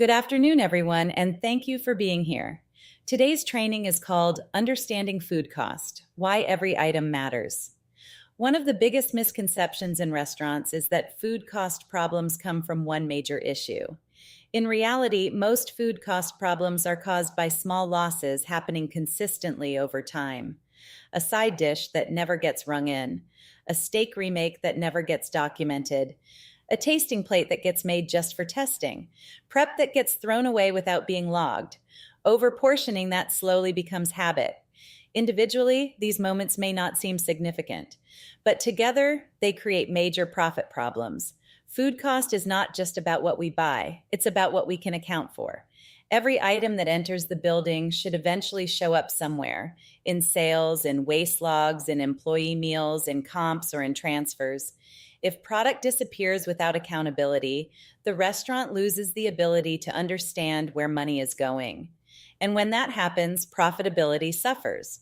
Good afternoon, everyone, and thank you for being here. Today's training is called Understanding Food Cost: Why Every Item Matters. One of the biggest misconceptions in restaurants is that food cost problems come from one major issue. In reality, most food cost problems are caused by small losses happening consistently over time. A side dish that never gets rung in, a steak remake that never gets documented, a tasting plate that gets made just for testing, prep that gets thrown away without being logged, overportioning that slowly becomes habit. Individually, these moments may not seem significant, but together they create major profit problems. Food cost is not just about what we buy, it's about what we can account for. Every item that enters the building should eventually show up somewhere in sales, in waste logs, in employee meals, in comps, or in transfers. If product disappears without accountability, the restaurant loses the ability to understand where money is going. And when that happens, profitability suffers.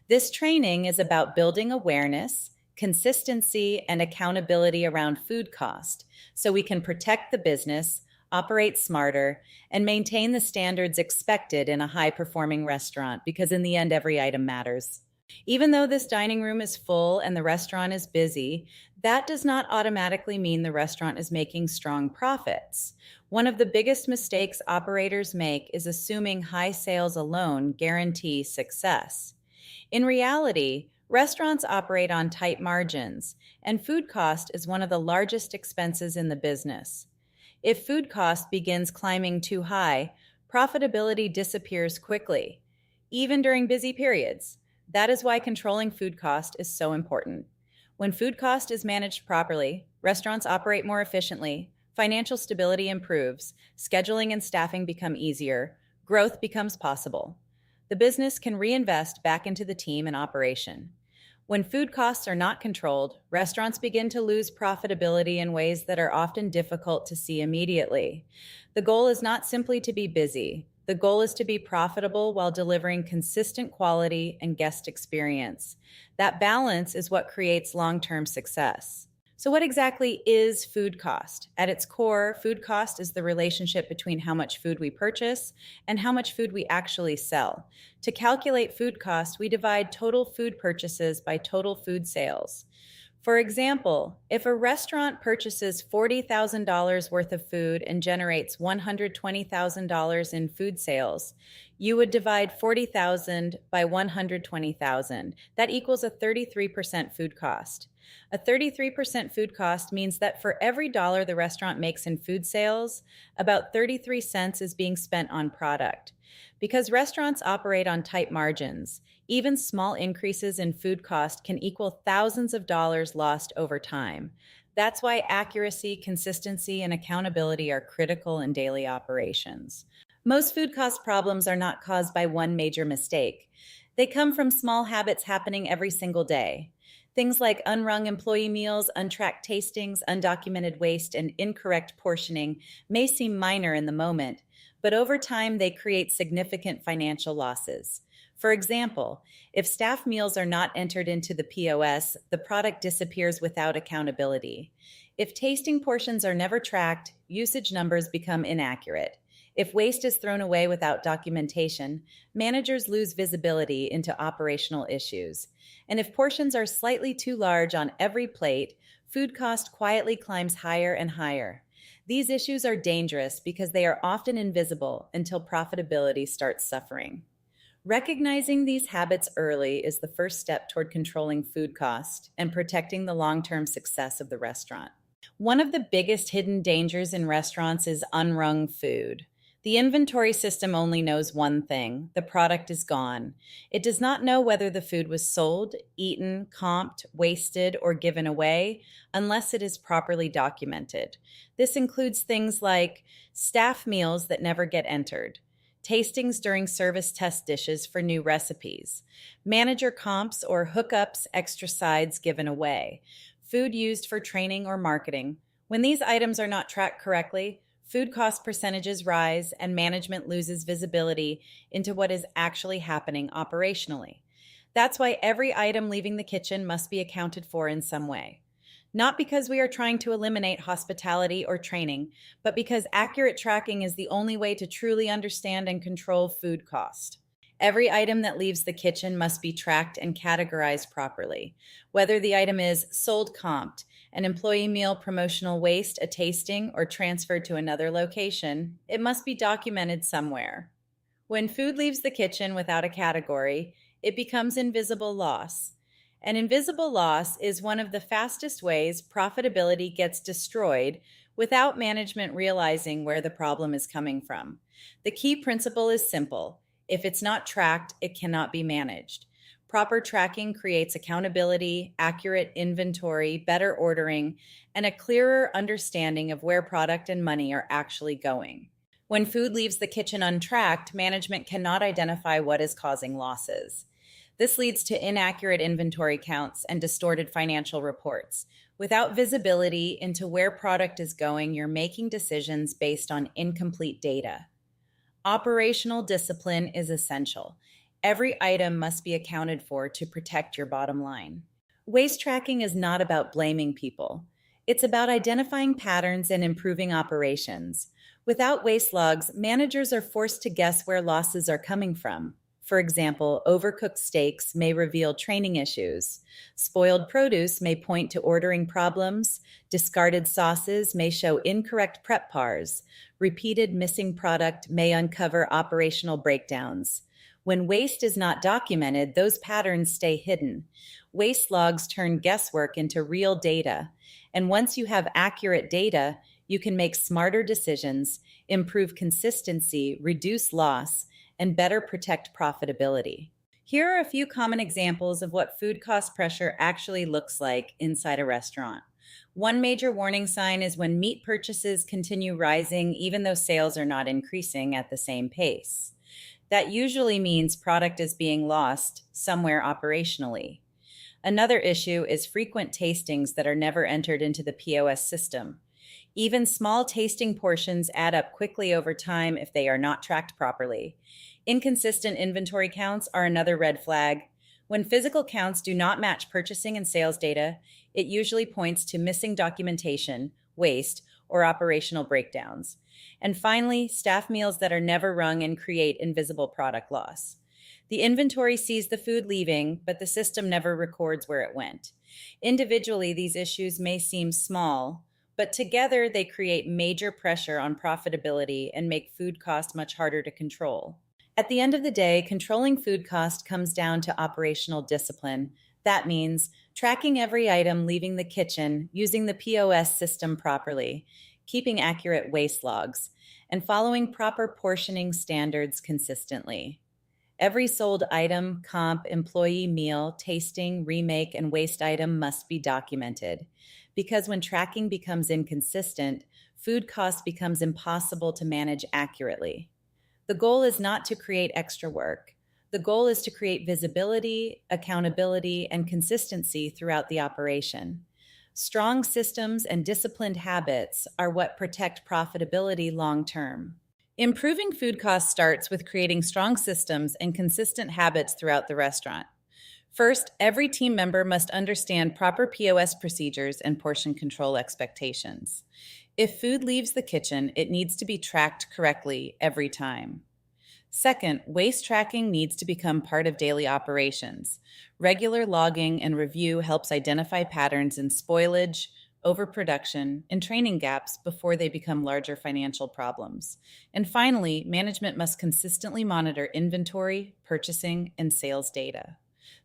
This training is about building awareness, consistency, and accountability around food cost so we can protect the business, operate smarter, and maintain the standards expected in a high performing restaurant, because in the end, every item matters. Even though this dining room is full and the restaurant is busy, that does not automatically mean the restaurant is making strong profits. One of the biggest mistakes operators make is assuming high sales alone guarantee success. In reality, restaurants operate on tight margins, and food cost is one of the largest expenses in the business. If food cost begins climbing too high, profitability disappears quickly, even during busy periods. That is why controlling food cost is so important. When food cost is managed properly, restaurants operate more efficiently, financial stability improves, scheduling and staffing become easier, growth becomes possible. The business can reinvest back into the team and operation. When food costs are not controlled, restaurants begin to lose profitability in ways that are often difficult to see immediately. The goal is not simply to be busy. The goal is to be profitable while delivering consistent quality and guest experience. That balance is what creates long-term success. So, what exactly is food cost? At its core, food cost is the relationship between how much food we purchase and how much food we actually sell. To calculate food cost, we divide total food purchases by total food sales. For example, if a restaurant purchases $40,000 worth of food and generates $120,000 in food sales, you would divide 40,000 by 120,000. That equals a 33% food cost. A 33% food cost means that for every dollar the restaurant makes in food sales, about 33 cents is being spent on product. Because restaurants operate on tight margins, even small increases in food cost can equal thousands of dollars lost over time. That's why accuracy, consistency, and accountability are critical in daily operations. Most food cost problems are not caused by one major mistake. They come from small habits happening every single day. Things like unrung employee meals, untracked tastings, undocumented waste, and incorrect portioning may seem minor in the moment, but over time they create significant financial losses. For example, if staff meals are not entered into the POS, the product disappears without accountability. If tasting portions are never tracked, usage numbers become inaccurate. If waste is thrown away without documentation, managers lose visibility into operational issues. And if portions are slightly too large on every plate, food cost quietly climbs higher and higher. These issues are dangerous because they are often invisible until profitability starts suffering. Recognizing these habits early is the first step toward controlling food cost and protecting the long-term success of the restaurant. One of the biggest hidden dangers in restaurants is unrung food. The inventory system only knows one thing: the product is gone. It does not know whether the food was sold, eaten, comped, wasted, or given away unless it is properly documented. This includes things like staff meals that never get entered, tastings during service test dishes for new recipes, manager comps or hookups, extra sides given away, food used for training or marketing. When these items are not tracked correctly, food cost percentages rise and management loses visibility into what is actually happening operationally. That's why every item leaving the kitchen must be accounted for in some way. not because we are trying to eliminate hospitality or training, but because accurate tracking is the only way to truly understand and control food cost. Every item that leaves the kitchen must be tracked and categorized properly. Whether the item is sold comped, an employee meal promotional waste, a tasting, or transferred to another location, it must be documented somewhere. When food leaves the kitchen without a category, it becomes invisible loss. And invisible loss is one of the fastest ways profitability gets destroyed without management realizing where the problem is coming from. The key principle is simple. If it's not tracked, it cannot be managed. Proper tracking creates accountability, accurate inventory, better ordering, and a clearer understanding of where product and money are actually going. When food leaves the kitchen untracked, management cannot identify what is causing losses. This leads to inaccurate inventory counts and distorted financial reports. Without visibility into where product is going, you're making decisions based on incomplete data. Operational discipline is essential. Every item must be accounted for to protect your bottom line. Waste tracking is not about blaming people. It's about identifying patterns and improving operations. Without waste logs, managers are forced to guess where losses are coming from. For example, overcooked steaks may reveal training issues. Spoiled produce may point to ordering problems. Discarded sauces may show incorrect prep pars. Repeated missing product may uncover operational breakdowns. When waste is not documented, those patterns stay hidden. Waste logs turn guesswork into real data. And once you have accurate data, you can make smarter decisions, improve consistency, reduce loss, and better protect profitability. Here are a few common examples of what food cost pressure actually looks like inside a restaurant. One major warning sign is when meat purchases continue rising even though sales are not increasing at the same pace. That usually means product is being lost somewhere operationally. Another issue is frequent tastings that are never entered into the POS system. Even small tasting portions add up quickly over time if they are not tracked properly. Inconsistent inventory counts are another red flag. When physical counts do not match purchasing and sales data, it usually points to missing documentation, waste, or operational breakdowns. And finally, staff meals that are never rung and create invisible product loss. The inventory sees the food leaving, but the system never records where it went. Individually, these issues may seem small, but together they create major pressure on profitability and make food cost much harder to control. At the end of the day, controlling food cost comes down to operational discipline. That means tracking every item leaving the kitchen, using the POS system properly, keeping accurate waste logs, and following proper portioning standards consistently. Every sold item, comp, employee meal, tasting, remake, and waste item must be documented. Because when tracking becomes inconsistent, food cost becomes impossible to manage accurately. The goal is not to create extra work. The goal is to create visibility, accountability, and consistency throughout the operation. Strong systems and disciplined habits are what protect profitability long term. Improving food costs starts with creating strong systems and consistent habits throughout the restaurant. First, every team member must understand proper POS procedures and portion control expectations. If food leaves the kitchen, it needs to be tracked correctly every time. Second, waste tracking needs to become part of daily operations. Regular logging and review helps identify patterns in spoilage, overproduction, and training gaps before they become larger financial problems. And finally, management must consistently monitor inventory, purchasing, and sales data.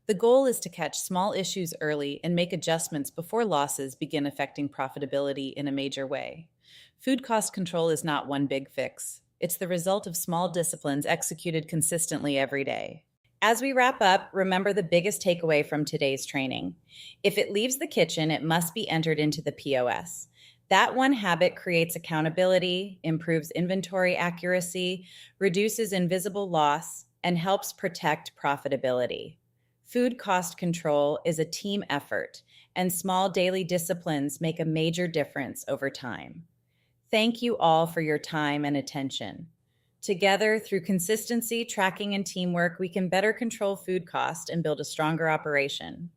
The goal is to catch small issues early and make adjustments before losses begin affecting profitability in a major way. Food cost control is not one big fix. It's the result of small disciplines executed consistently every day. As we wrap up, remember the biggest takeaway from today's training. If it leaves the kitchen, it must be entered into the POS. That one habit creates accountability, improves inventory accuracy, reduces invisible loss, and helps protect profitability. Food cost control is a team effort, and small daily disciplines make a major difference over time. Thank you all for your time and attention. Together, through consistency, tracking, and teamwork, we can better control food cost and build a stronger operation.